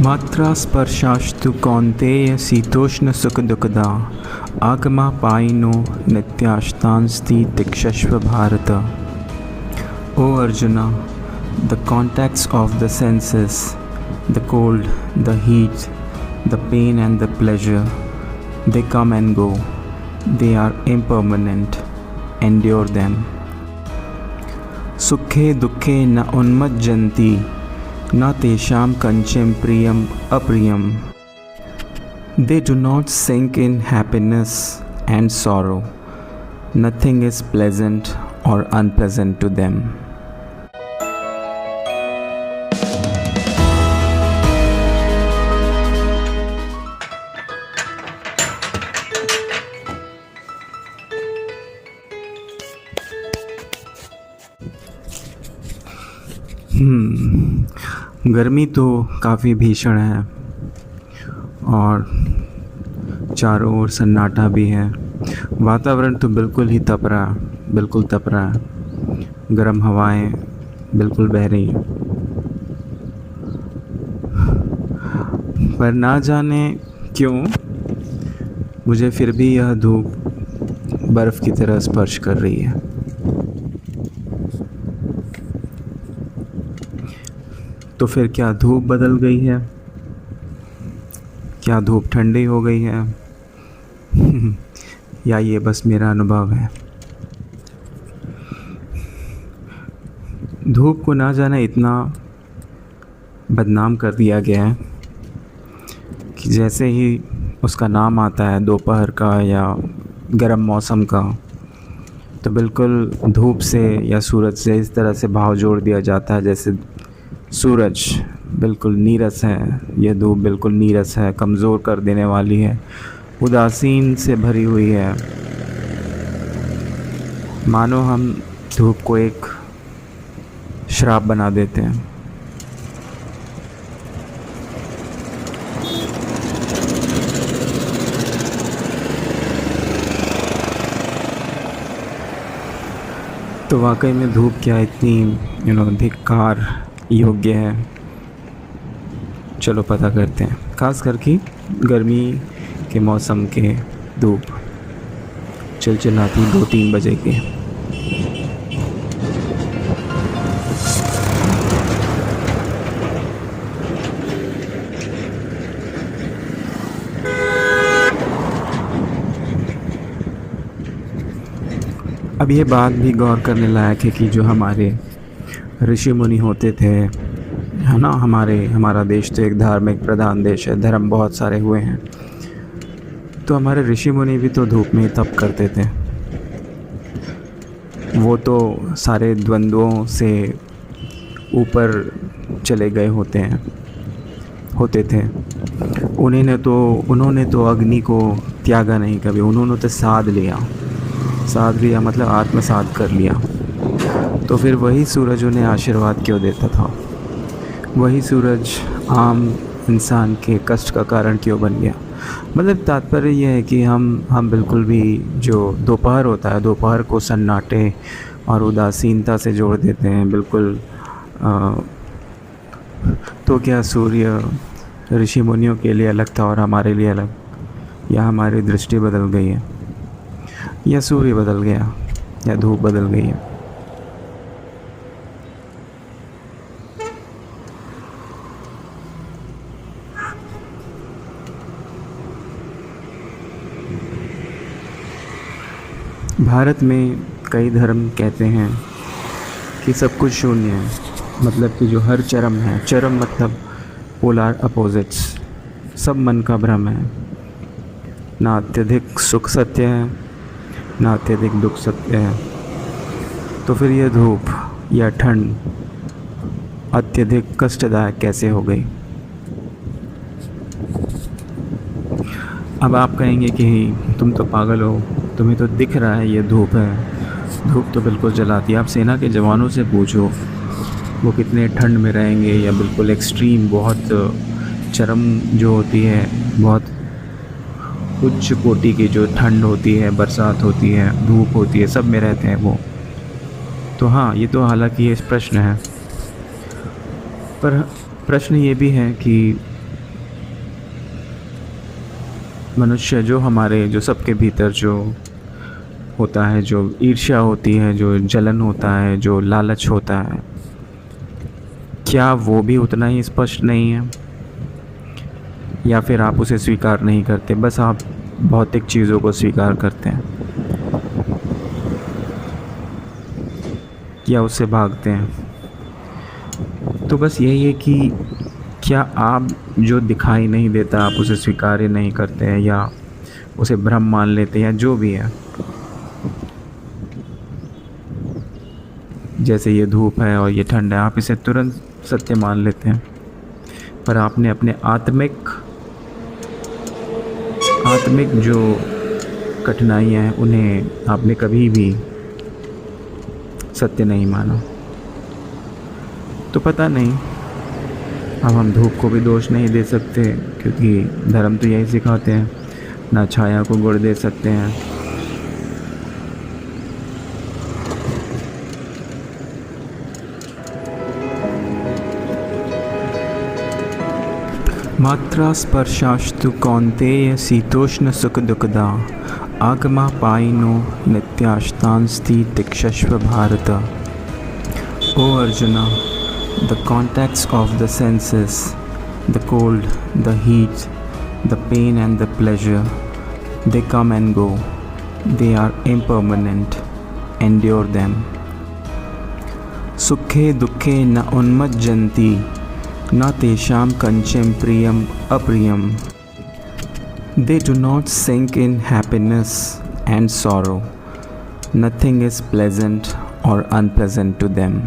मात्रा स्पर्शास्तु कौन्तेय शीतोष्णसुखदुःखदा आगमापायिनो नित्याश्तांस्ति तिक्षस्व Bharat. O Arjuna, the contacts of the senses, the cold, the heat, the pain and the pleasure, they come and go. They are impermanent. Endure them. Sukhe dukhe na unmajjanti na tesham kanchim priyam apriyam. They do not sink in happiness and sorrow. Nothing is pleasant or unpleasant to them. गर्मी तो काफ़ी भीषण है और चारों ओर सन्नाटा भी है. वातावरण तो बिल्कुल ही तप रहा, बिल्कुल तप रहा है. गर्म हवाएं बिल्कुल बह रही हैं. पर ना जाने क्यों मुझे फिर भी यह धूप बर्फ़ की तरह स्पर्श कर रही है. तो फिर क्या धूप बदल गई है? क्या धूप ठंडी हो गई है? या ये बस मेरा अनुभव है? धूप को ना जाने इतना बदनाम कर दिया गया है कि जैसे ही उसका नाम आता है दोपहर का या गर्म मौसम का, तो बिल्कुल धूप से या सूरज से इस तरह से भाव जोड़ दिया जाता है जैसे सूरज बिल्कुल नीरस है, यह धूप बिल्कुल नीरस है, कमज़ोर कर देने वाली है, उदासीन से भरी हुई है. मानो हम धूप को एक श्राप बना देते हैं. तो वाकई में धूप क्या इतनी धिक्कार योग्य है? चलो पता करते हैं. ख़ास करके गर्मी के मौसम के धूप चिलचिलाती 2-3 बजे के. अब ये बात भी गौर करने लायक है कि जो हमारे ऋषि मुनि होते थे, है ना, हमारा देश तो एक धार्मिक प्रधान देश है, धर्म बहुत सारे हुए हैं. तो हमारे ऋषि मुनि भी तो धूप में ही तप करते थे. वो तो सारे द्वंद्वों से ऊपर चले गए होते थे. उन्होंने तो अग्नि को त्यागा नहीं कभी. उन्होंने तो साध लिया मतलब आत्मसात कर लिया. तो फिर वही सूरज उन्हें आशीर्वाद क्यों देता था? वही सूरज आम इंसान के कष्ट का कारण क्यों बन गया? मतलब तात्पर्य यह है कि हम बिल्कुल भी जो दोपहर होता है, दोपहर को सन्नाटे और उदासीनता से जोड़ देते हैं बिल्कुल. तो क्या सूर्य ऋषि मुनियों के लिए अलग था और हमारे लिए अलग? या हमारी दृष्टि बदल गई है? या सूर्य बदल गया? या धूप बदल गई है? भारत में कई धर्म कहते हैं कि सब कुछ शून्य है. मतलब कि जो हर चरम है, चरम मतलब पोलर अपोजिट्स, सब मन का भ्रम है. ना अत्यधिक सुख सत्य है, ना अत्यधिक दुख सत्य है. तो फिर यह धूप या ठंड अत्यधिक कष्टदायक कैसे हो गई? अब आप कहेंगे कि तुम तो पागल हो, तुम्हें तो दिख रहा है ये धूप है. धूप तो बिल्कुल जलाती है. आप सेना के जवानों से पूछो वो कितने ठंड में रहेंगे, या बिल्कुल एक्सट्रीम बहुत चरम जो होती है, बहुत उच्च कोटि की जो ठंड होती है, बरसात होती है, धूप होती है, सब में रहते हैं वो. तो हाँ, ये तो हालांकि ये प्रश्न है, पर प्रश्न ये भी है कि मनुष्य जो हमारे जो सबके भीतर जो होता है, जो ईर्ष्या होती है, जो जलन होता है, जो लालच होता है, क्या वो भी उतना ही स्पष्ट नहीं है? या फिर आप उसे स्वीकार नहीं करते, बस आप भौतिक चीज़ों को स्वीकार करते हैं या उससे भागते हैं? तो बस यही है कि क्या आप जो दिखाई नहीं देता आप उसे स्वीकार ही नहीं करते हैं, या उसे भ्रम मान लेते हैं, या जो भी है। जैसे ये धूप है और ये ठंड है, आप इसे तुरंत सत्य मान लेते हैं, पर आपने अपने आत्मिक जो कठिनाइयाँ हैं उन्हें आपने कभी भी सत्य नहीं माना। तो पता नहीं, अब हम धूप को भी दोष नहीं दे सकते, क्योंकि धर्म तो यही सिखाते हैं, ना छाया को गुण दे सकते हैं। मात्रा स्पर्शास्तु कौन्तेय शीतोष्ण सुख दुखदा आगमा पायिनो नित्याश्तांस्ति तिक्षस्व Bharat. O Arjuna, the contacts of the senses, the cold, the heat, the pain and the pleasure, they come and go. They are impermanent. Endure them. Sukhe dukhe na unmajjanti, na tesham kanchim priyam apriyam. They do not sink in happiness and sorrow. Nothing is pleasant or unpleasant to them.